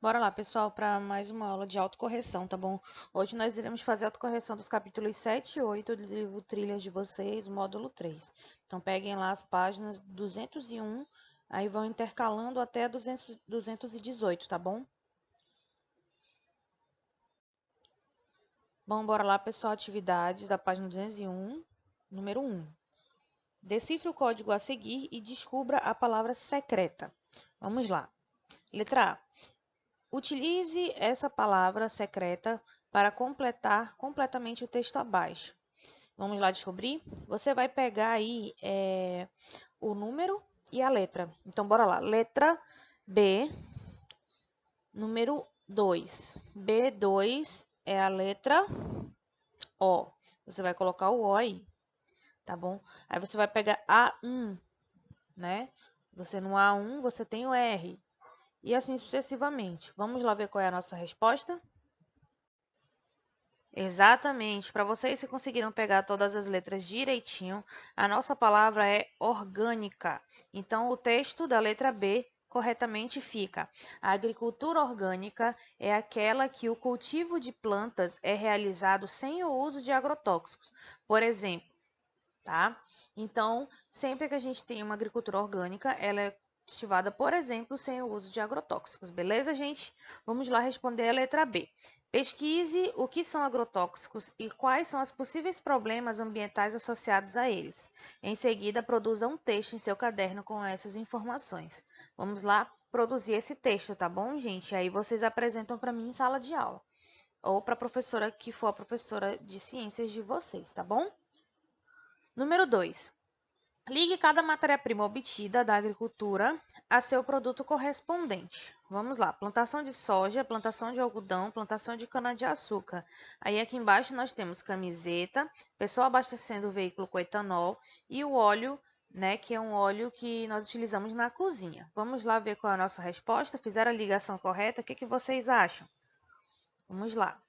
Bora lá, pessoal, para mais uma aula de autocorreção, tá bom? Hoje nós iremos fazer a autocorreção dos capítulos 7 e 8 do livro Trilhas de Vocês, módulo 3. Então, peguem lá as páginas 201, aí vão intercalando até 218, tá bom? Bom, bora lá, pessoal, atividades da página 201, número 1. Decifre o código a seguir e descubra a palavra secreta. Vamos lá. Letra A. Utilize essa palavra secreta para completar completamente o texto abaixo. Vamos lá descobrir? Você vai pegar aí o número e a letra. Então, bora lá. Letra B, número 2. B2 é a letra O. Você vai colocar o O aí, tá bom? Aí você vai pegar A1, né? Você no A1 você tem o R. E assim sucessivamente. Vamos lá ver qual é a nossa resposta? Exatamente. Para vocês que conseguiram pegar todas as letras direitinho, a nossa palavra é orgânica. Então, o texto da letra B corretamente fica: a agricultura orgânica é aquela que o cultivo de plantas é realizado sem o uso de agrotóxicos. Por exemplo, tá? Então, sempre que a gente tem uma agricultura orgânica, ela é cultivada, por exemplo, sem o uso de agrotóxicos, beleza, gente? Vamos lá responder a letra B. Pesquise o que são agrotóxicos e quais são os possíveis problemas ambientais associados a eles. Em seguida, produza um texto em seu caderno com essas informações. Vamos lá produzir esse texto, tá bom, gente? Aí vocês apresentam para mim em sala de aula ou para a professora que for a professora de ciências de vocês, tá bom? Número 2. Ligue cada matéria-prima obtida da agricultura a seu produto correspondente. Vamos lá: plantação de soja, plantação de algodão, plantação de cana-de-açúcar. Aí aqui embaixo nós temos camiseta, pessoa abastecendo o veículo com etanol e o óleo, né, que é um óleo que nós utilizamos na cozinha. Vamos lá ver qual é a nossa resposta. Fizeram a ligação correta? O que vocês acham? Vamos lá.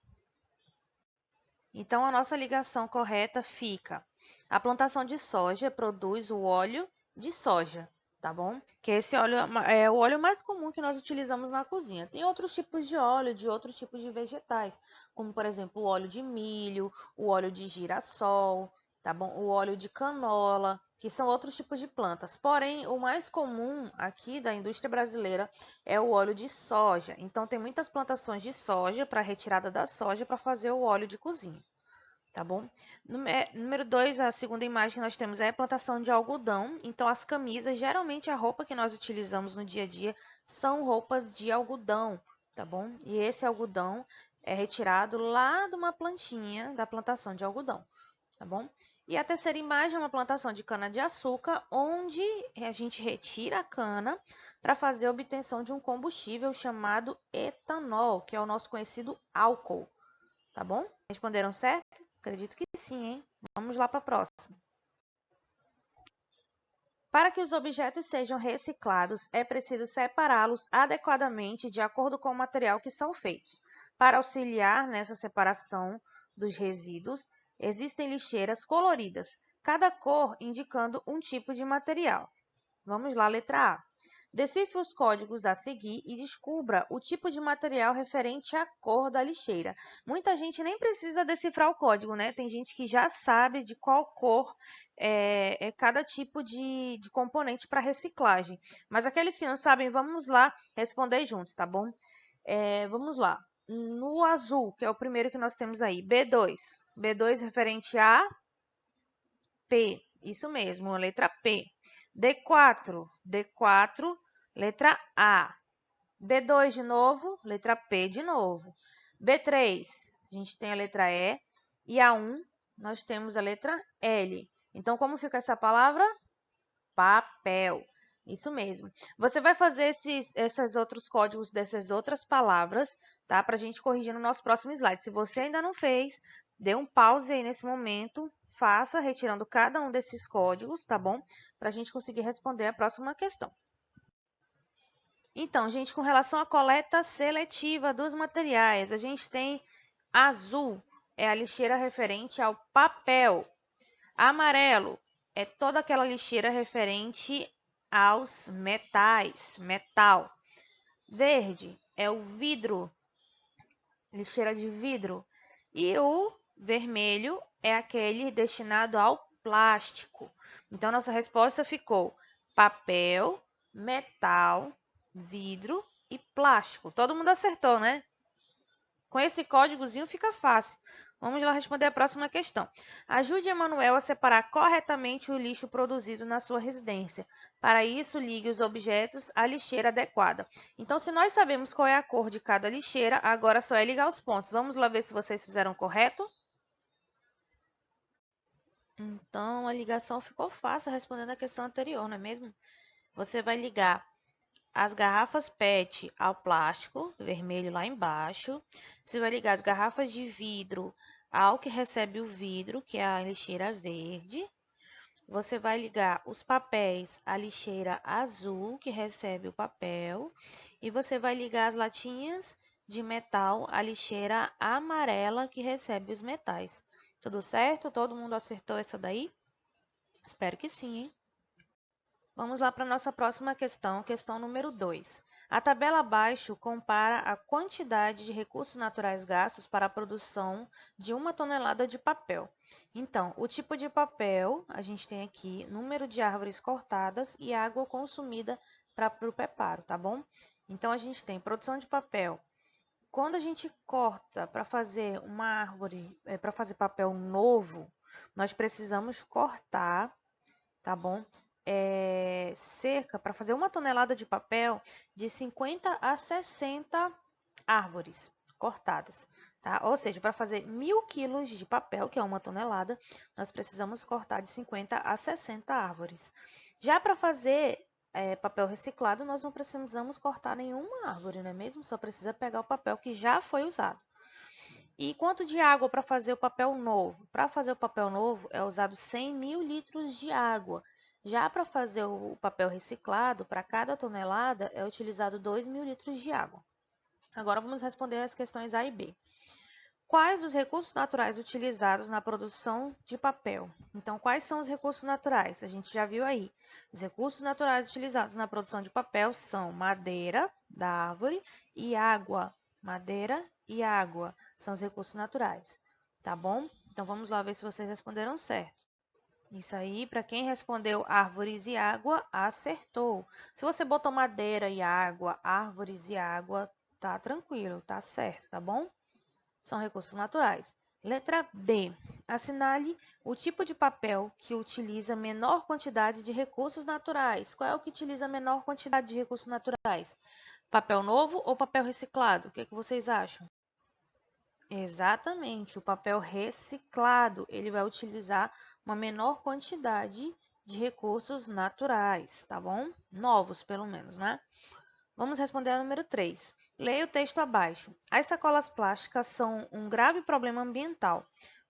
Então, a nossa ligação correta fica: a plantação de soja produz o óleo de soja, tá bom? Que esse óleo é o óleo mais comum que nós utilizamos na cozinha. Tem outros tipos de óleo de outros tipos de vegetais, como por exemplo o óleo de milho, o óleo de girassol, tá bom? O óleo de canola, que são outros tipos de plantas. Porém, o mais comum aqui da indústria brasileira é o óleo de soja. Então, tem muitas plantações de soja para retirada da soja para fazer o óleo de cozinha, tá bom? Número 2, a segunda imagem que nós temos é a plantação de algodão. Então, as camisas, geralmente a roupa que nós utilizamos no dia a dia são roupas de algodão, tá bom? E esse algodão é retirado lá de uma plantinha da plantação de algodão, tá bom? E a terceira imagem é uma plantação de cana-de-açúcar, onde a gente retira a cana para fazer a obtenção de um combustível chamado etanol, que é o nosso conhecido álcool, tá bom? Responderam certo? Acredito que sim, hein? Vamos lá para a próxima. Para que os objetos sejam reciclados, é preciso separá-los adequadamente de acordo com o material que são feitos. Para auxiliar nessa separação dos resíduos, existem lixeiras coloridas, cada cor indicando um tipo de material. Vamos lá, letra A. Decifre os códigos a seguir e descubra o tipo de material referente à cor da lixeira. Muita gente nem precisa decifrar o código, né? Tem gente que já sabe de qual cor é cada tipo de componente para reciclagem. Mas aqueles que não sabem, vamos lá responder juntos, tá bom? Vamos lá. No azul, que é o primeiro que nós temos aí, B2. B2 referente a P. Isso mesmo, a letra P. D4, D4, letra A. B2 de novo, letra P de novo. B3, a gente tem a letra E. E A1, nós temos a letra L. Então, como fica essa palavra? Papel. Isso mesmo. Você vai fazer esses outros códigos dessas outras palavras, tá? Para a gente corrigir no nosso próximo slide. Se você ainda não fez, dê um pause aí nesse momento, faça retirando cada um desses códigos, tá bom? Para a gente conseguir responder a próxima questão. Então, gente, com relação à coleta seletiva dos materiais, a gente tem azul, é a lixeira referente ao papel. Amarelo é toda aquela lixeira referente aos metais, metal. verde é o vidro, lixeira de vidro. E o vermelho é aquele destinado ao plástico. Então, nossa resposta ficou papel, metal, vidro e plástico. Todo mundo acertou, né? Com esse códigozinho fica fácil. Vamos lá responder a próxima questão. Ajude Emanuel a separar corretamente o lixo produzido na sua residência. Para isso, ligue os objetos à lixeira adequada. Então, se nós sabemos qual é a cor de cada lixeira, agora só é ligar os pontos. Vamos lá ver se vocês fizeram correto? Então, a ligação ficou fácil respondendo a questão anterior, não é mesmo? Você vai ligar as garrafas PET ao plástico, vermelho lá embaixo. Você vai ligar as garrafas de vidro ao que recebe o vidro, que é a lixeira verde. Você vai ligar os papéis à lixeira azul, que recebe o papel. E você vai ligar as latinhas de metal à lixeira amarela, que recebe os metais. Tudo certo? Todo mundo acertou essa daí? Espero que sim, hein? Vamos lá para a nossa próxima questão, questão número 2. A tabela abaixo compara a quantidade de recursos naturais gastos para a produção de 1 tonelada de papel. Então, o tipo de papel, a gente tem aqui número de árvores cortadas e água consumida para o preparo, tá bom? Então, a gente tem produção de papel. Quando a gente corta para fazer uma árvore, para fazer papel novo, nós precisamos cortar, tá bom? Cerca, para fazer 1 tonelada de papel, de 50 a 60 árvores cortadas, tá? Ou seja, para fazer 1.000 quilos de papel, que é 1 tonelada, nós precisamos cortar de 50 a 60 árvores. Já para fazer papel reciclado, nós não precisamos cortar nenhuma árvore, não é mesmo? Só precisa pegar o papel que já foi usado. E quanto de água para fazer o papel novo? Para fazer o papel novo é usado 100.000 litros de água. Já para fazer o papel reciclado, para cada tonelada é utilizado 2.000 litros de água. Agora vamos responder as questões A e B. Quais os recursos naturais utilizados na produção de papel? Então, quais são os recursos naturais? A gente já viu aí. Os recursos naturais utilizados na produção de papel são madeira da árvore e água. Madeira e água são os recursos naturais, tá bom? Então, vamos lá ver se vocês responderam certo. Isso aí, para quem respondeu árvores e água, acertou. Se você botou madeira e água, árvores e água, tá tranquilo, tá certo, tá bom? São recursos naturais. Letra B. Assinale o tipo de papel que utiliza menor quantidade de recursos naturais. Qual é o que utiliza menor quantidade de recursos naturais? Papel novo ou papel reciclado? O que vocês acham? Exatamente, o papel reciclado. Ele vai utilizar uma menor quantidade de recursos naturais, tá bom? Novos, pelo menos, né? Vamos responder a número 3. Leia o texto abaixo. As sacolas plásticas são um grave problema ambiental,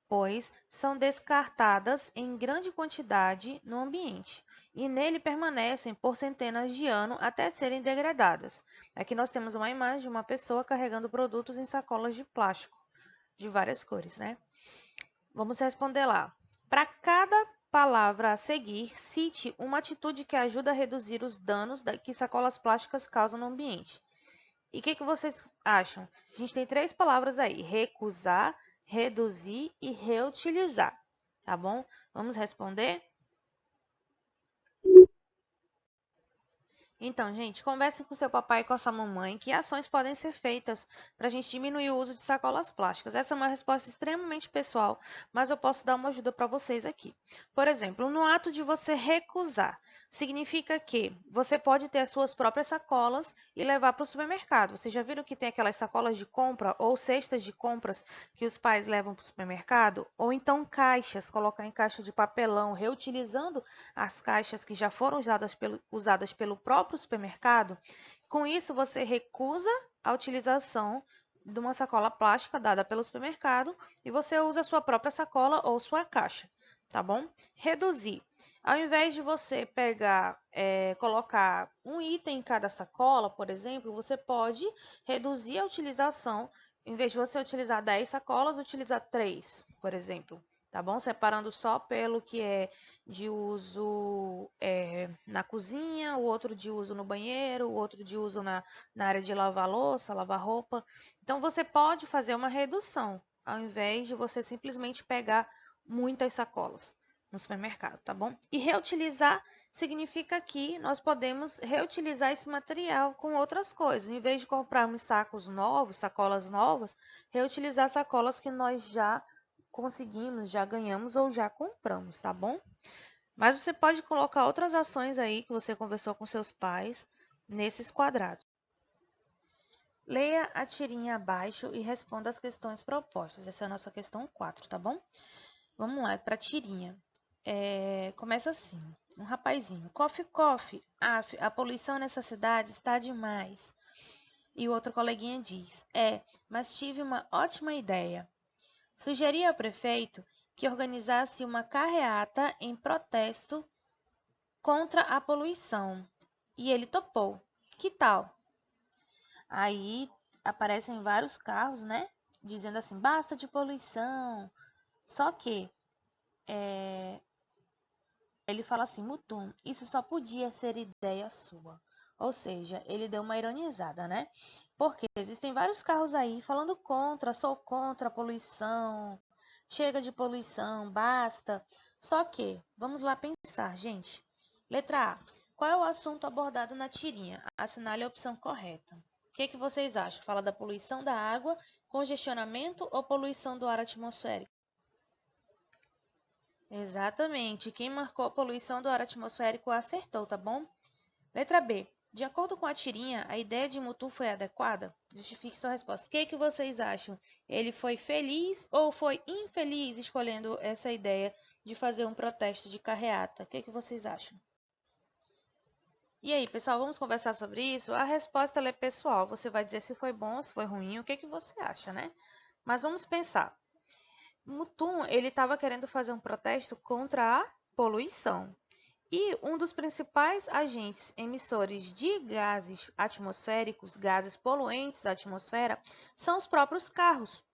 pois são descartadas em grande quantidade no ambiente e nele permanecem por centenas de anos até serem degradadas. Aqui nós temos uma imagem de uma pessoa carregando produtos em sacolas de plástico de várias cores, né? Vamos responder lá. Para cada palavra a seguir, cite uma atitude que ajuda a reduzir os danos que sacolas plásticas causam no ambiente. E o que vocês acham? A gente tem 3 palavras aí: recusar, reduzir e reutilizar. Tá bom? Vamos responder? Então, gente, conversem com seu papai e com a sua mamãe que ações podem ser feitas para a gente diminuir o uso de sacolas plásticas. Essa é uma resposta extremamente pessoal, mas eu posso dar uma ajuda para vocês aqui. Por exemplo, no ato de você recusar, significa que você pode ter as suas próprias sacolas e levar para o supermercado. Vocês já viram que tem aquelas sacolas de compra ou cestas de compras que os pais levam para o supermercado? Ou então caixas, colocar em caixa de papelão, reutilizando as caixas que já foram usadas pelo próprio supermercado. Com isso, você recusa a utilização de uma sacola plástica dada pelo supermercado e você usa a sua própria sacola ou sua caixa, tá bom? Reduzir. Ao invés de você colocar um item em cada sacola, por exemplo, você pode reduzir a utilização. Em vez de você utilizar 10 sacolas, utilizar 3, por exemplo. tá bom? Separando só pelo que é de uso na cozinha, o outro de uso no banheiro, o outro de uso na área de lavar louça, lavar roupa. Então, você pode fazer uma redução, ao invés de você simplesmente pegar muitas sacolas no supermercado, tá bom? E reutilizar significa que nós podemos reutilizar esse material com outras coisas. Em vez de comprarmos sacos novos, sacolas novas, reutilizar sacolas que nós já conseguimos, já ganhamos ou já compramos, tá bom? Mas você pode colocar outras ações aí que você conversou com seus pais nesses quadrados. Leia a tirinha abaixo e responda as questões propostas. Essa é a nossa questão 4, tá bom? Vamos lá, para a tirinha. Começa assim, um rapazinho. Coffee, coffee. A poluição nessa cidade está demais. E o outro coleguinha diz, mas tive uma ótima ideia. Sugeri ao prefeito que organizasse uma carreata em protesto contra a poluição. E ele topou. Que tal? Aí aparecem vários carros, né? Dizendo assim, basta de poluição. Só que ele fala assim, Mutum, isso só podia ser ideia sua. Ou seja, ele deu uma ironizada, né? Porque existem vários carros aí falando contra, sou contra a poluição, chega de poluição, basta. Só que, vamos lá pensar, gente. Letra A. Qual é o assunto abordado na tirinha? Assinale a opção correta. O que vocês acham? Fala da poluição da água, congestionamento ou poluição do ar atmosférico? Exatamente. Quem marcou a poluição do ar atmosférico acertou, tá bom? Letra B. De acordo com a tirinha, a ideia de Mutum foi adequada? Justifique sua resposta. O que vocês acham? Ele foi feliz ou foi infeliz escolhendo essa ideia de fazer um protesto de carreata? O que vocês acham? E aí, pessoal, vamos conversar sobre isso? A resposta ela é pessoal. Você vai dizer se foi bom, se foi ruim, o que você acha, né? Mas vamos pensar. Mutum, ele estava querendo fazer um protesto contra a poluição. E um dos principais agentes emissores de gases atmosféricos, gases poluentes da atmosfera, são os próprios carros.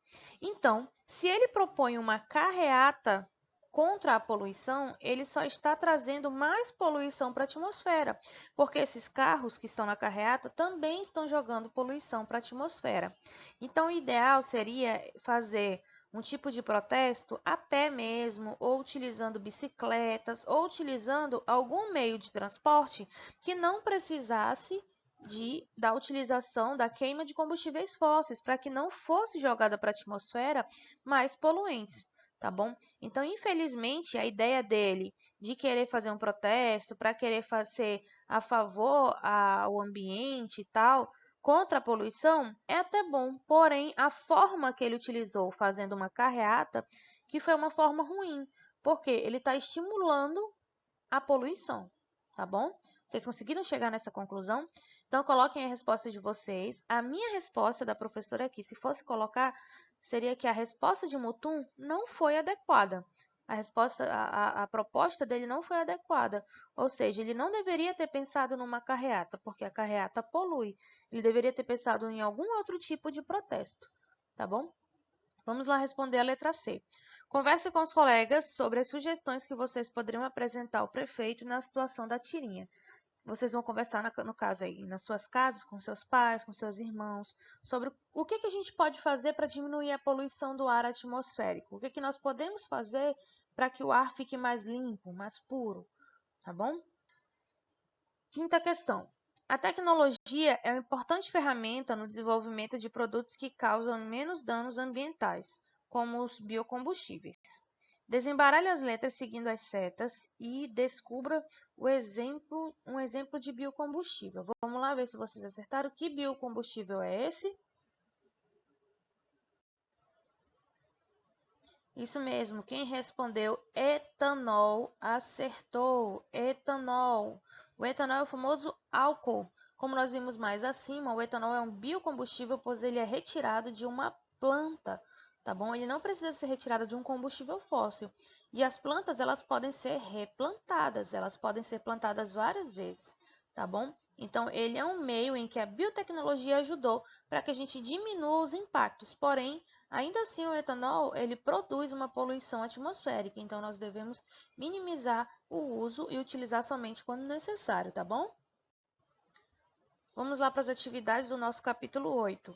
Então, se ele propõe uma carreata contra a poluição, ele só está trazendo mais poluição para a atmosfera, porque esses carros que estão na carreata também estão jogando poluição para a atmosfera. Então, o ideal seria fazer um tipo de protesto a pé mesmo, ou utilizando bicicletas, ou utilizando algum meio de transporte que não precisasse da utilização da queima de combustíveis fósseis, para que não fosse jogada para a atmosfera mais poluentes, tá bom? Então, infelizmente, a ideia dele de querer fazer um protesto, para querer fazer a favor ao ambiente e tal, contra a poluição, é até bom, porém, a forma que ele utilizou fazendo uma carreata, que foi uma forma ruim, porque ele está estimulando a poluição, tá bom? Vocês conseguiram chegar nessa conclusão? Então, coloquem a resposta de vocês. A minha resposta da professora aqui, se fosse colocar, seria que a resposta de Mutum não foi adequada. A proposta dele não foi adequada. Ou seja, ele não deveria ter pensado numa carreata, porque a carreata polui. Ele deveria ter pensado em algum outro tipo de protesto, tá bom? Vamos lá responder a letra C. Converse com os colegas sobre as sugestões que vocês poderiam apresentar ao prefeito na situação da tirinha. Vocês vão conversar, no caso aí, nas suas casas, com seus pais, com seus irmãos, sobre o que a gente pode fazer para diminuir a poluição do ar atmosférico. O que nós podemos fazer para que o ar fique mais limpo, mais puro, tá bom? Quinta questão. A tecnologia é uma importante ferramenta no desenvolvimento de produtos que causam menos danos ambientais, como os biocombustíveis. Desembaralhe as letras seguindo as setas e descubra um exemplo de biocombustível. Vamos lá ver se vocês acertaram. Que biocombustível é esse? Isso mesmo, quem respondeu etanol acertou. Etanol. O etanol é o famoso álcool. Como nós vimos mais acima, o etanol é um biocombustível, pois ele é retirado de uma planta, tá bom? Ele não precisa ser retirado de um combustível fóssil. E as plantas, elas podem ser replantadas, elas podem ser plantadas várias vezes, tá bom? Então, ele é um meio em que a biotecnologia ajudou para que a gente diminua os impactos. Porém, ainda assim, o etanol ele produz uma poluição atmosférica. Então, nós devemos minimizar o uso e utilizar somente quando necessário, tá bom? Vamos lá para as atividades do nosso capítulo 8.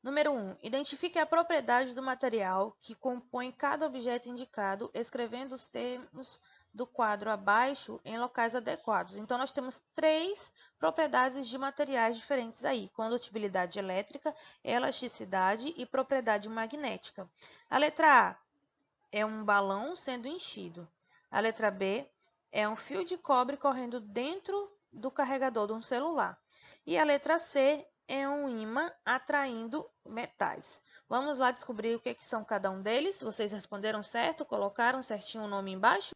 Número 1. Identifique a propriedade do material que compõe cada objeto indicado, escrevendo os termos do quadro abaixo em locais adequados. Então, nós temos 3 propriedades de materiais diferentes aí: condutibilidade elétrica, elasticidade e propriedade magnética. A letra A é um balão sendo enchido. A letra B é um fio de cobre correndo dentro do carregador de um celular. E a letra C é um ímã atraindo metais. Vamos lá descobrir o que são cada um deles. Vocês responderam certo? Colocaram certinho o nome embaixo?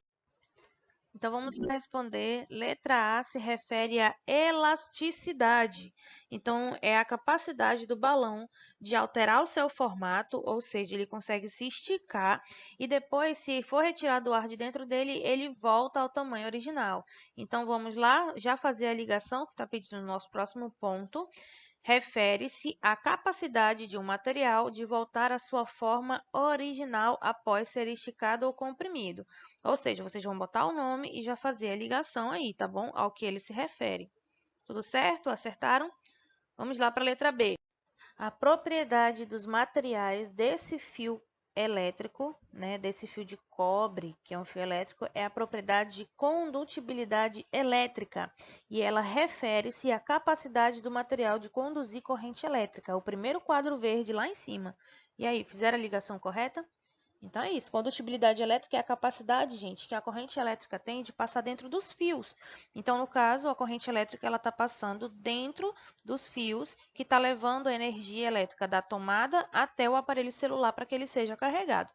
Então, vamos responder. Letra A se refere à elasticidade. Então, é a capacidade do balão de alterar o seu formato, ou seja, ele consegue se esticar e depois, se for retirado o ar de dentro dele, ele volta ao tamanho original. Então, vamos lá já fazer a ligação que está pedindo no nosso próximo ponto. Refere-se à capacidade de um material de voltar à sua forma original após ser esticado ou comprimido. Ou seja, vocês vão botar o nome e já fazer a ligação aí, tá bom? Ao que ele se refere. Tudo certo? Acertaram? Vamos lá para a letra B. A propriedade dos materiais desse fio elétrico, desse fio de cobre, que é um fio elétrico, é a propriedade de condutibilidade elétrica. E ela refere-se à capacidade do material de conduzir corrente elétrica. O primeiro quadro verde lá em cima. E aí, fizeram a ligação correta? Então é isso, condutibilidade elétrica é a capacidade, gente, que a corrente elétrica tem de passar dentro dos fios. Então, no caso, a corrente elétrica ela está passando dentro dos fios que está levando a energia elétrica da tomada até o aparelho celular para que ele seja carregado.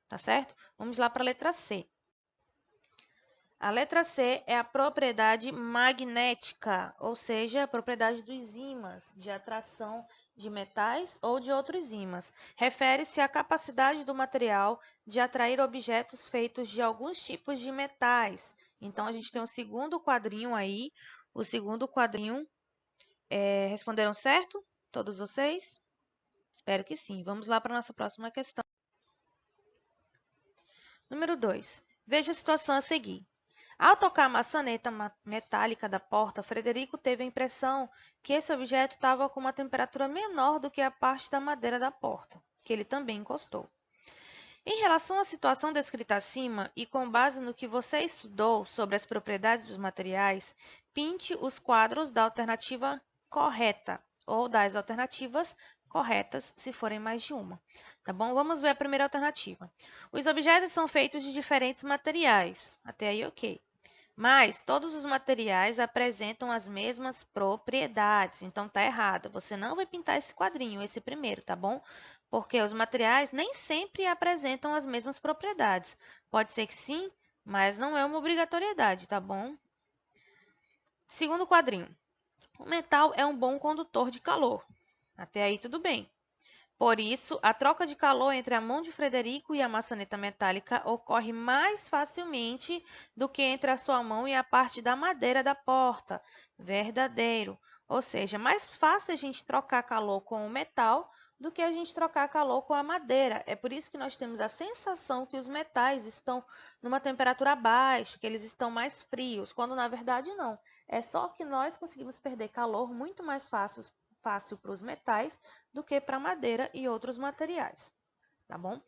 Tá certo? Vamos lá para a letra C. A letra C é a propriedade magnética, ou seja, a propriedade dos ímãs de atração de metais ou de outros ímãs. Refere-se à capacidade do material de atrair objetos feitos de alguns tipos de metais. Então, a gente tem o segundo quadrinho aí. O segundo quadrinho, responderam certo? Todos vocês? Espero que sim. Vamos lá para a nossa próxima questão. Número 2. Veja a situação a seguir. Ao tocar a maçaneta metálica da porta, Frederico teve a impressão que esse objeto estava com uma temperatura menor do que a parte da madeira da porta, que ele também encostou. Em relação à situação descrita acima e com base no que você estudou sobre as propriedades dos materiais, pinte os quadros da alternativa correta ou das alternativas corretas, se forem mais de uma. Tá bom? Vamos ver a primeira alternativa. Os objetos são feitos de diferentes materiais. Até aí, ok. Mas todos os materiais apresentam as mesmas propriedades. Então, tá errado. Você não vai pintar esse quadrinho, esse primeiro, tá bom? Porque os materiais nem sempre apresentam as mesmas propriedades. Pode ser que sim, mas não é uma obrigatoriedade, tá bom? Segundo quadrinho. O metal é um bom condutor de calor. Até aí tudo bem. Por isso, a troca de calor entre a mão de Frederico e a maçaneta metálica ocorre mais facilmente do que entre a sua mão e a parte da madeira da porta. Verdadeiro. Ou seja, é mais fácil a gente trocar calor com o metal do que a gente trocar calor com a madeira. É por isso que nós temos a sensação que os metais estão numa temperatura abaixo, que eles estão mais frios, quando na verdade não. É só que nós conseguimos perder calor muito mais fácil para os metais do que para madeira e outros materiais, tá bom?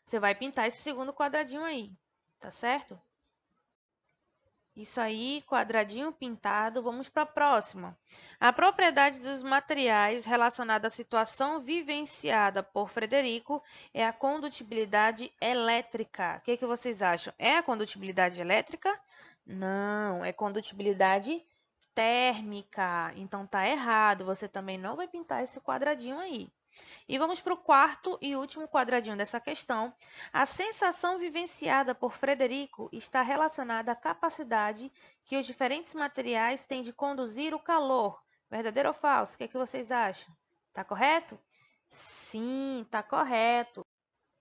Você vai pintar esse segundo quadradinho aí, tá certo? Isso aí, quadradinho pintado. Vamos para a próxima. A propriedade dos materiais relacionada à situação vivenciada por Frederico é a condutibilidade elétrica. O que vocês acham? É a condutibilidade elétrica? Não, é condutibilidade térmica. Então tá errado. Você também não vai pintar esse quadradinho aí. E vamos para o quarto e último quadradinho dessa questão. A sensação vivenciada por Frederico está relacionada à capacidade que os diferentes materiais têm de conduzir o calor. Verdadeiro ou falso? O que vocês acham? Está correto? Sim, está correto.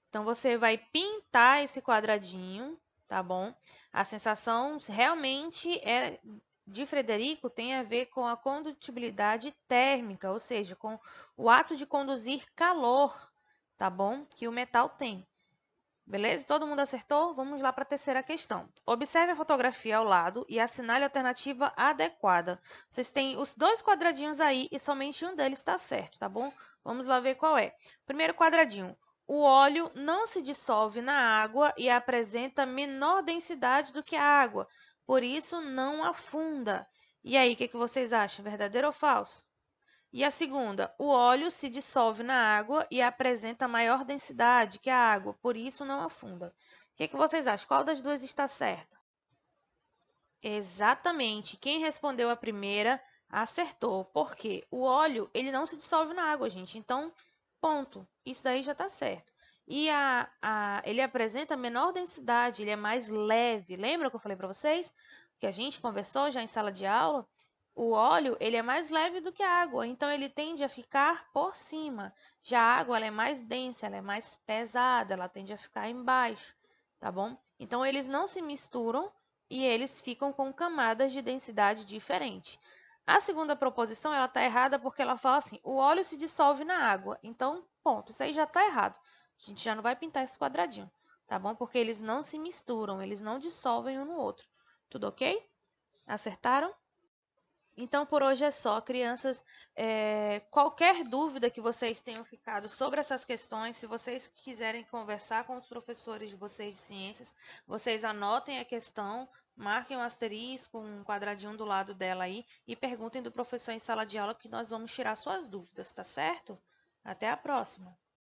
Então, você vai pintar esse quadradinho, tá bom? A sensação realmente de Frederico tem a ver com a condutibilidade térmica, ou seja, com o ato de conduzir calor, tá bom? Que o metal tem. Beleza? Todo mundo acertou? Vamos lá para a terceira questão. Observe a fotografia ao lado e assinale a alternativa adequada. Vocês têm os dois quadradinhos aí e somente um deles está certo, tá bom? Vamos lá ver qual é. Primeiro quadradinho. O óleo não se dissolve na água e apresenta menor densidade do que a água, por isso não afunda. E aí, o que vocês acham? Verdadeiro ou falso? E a segunda, o óleo se dissolve na água e apresenta maior densidade que a água, por isso não afunda. O que vocês acham? Qual das duas está certa? Exatamente. Quem respondeu a primeira acertou. Por quê? O óleo, ele não se dissolve na água, gente. Então, ponto. Isso daí já está certo. E ele apresenta menor densidade, ele é mais leve. Lembra que eu falei para vocês? Que a gente conversou já em sala de aula? O óleo, ele é mais leve do que a água, então ele tende a ficar por cima. Já a água, ela é mais densa, ela é mais pesada, ela tende a ficar embaixo, tá bom? Então, eles não se misturam e eles ficam com camadas de densidade diferentes. A segunda proposição, ela está errada porque ela fala assim, o óleo se dissolve na água. Então, ponto, isso aí já está errado. A gente já não vai pintar esse quadradinho, tá bom? Porque eles não se misturam, eles não dissolvem um no outro. Tudo ok? Acertaram? Então, por hoje é só, crianças. Qualquer dúvida que vocês tenham ficado sobre essas questões, se vocês quiserem conversar com os professores de vocês de ciências, vocês anotem a questão, marquem um asterisco, um quadradinho do lado dela aí e perguntem do professor em sala de aula que nós vamos tirar suas dúvidas, tá certo? Até a próxima!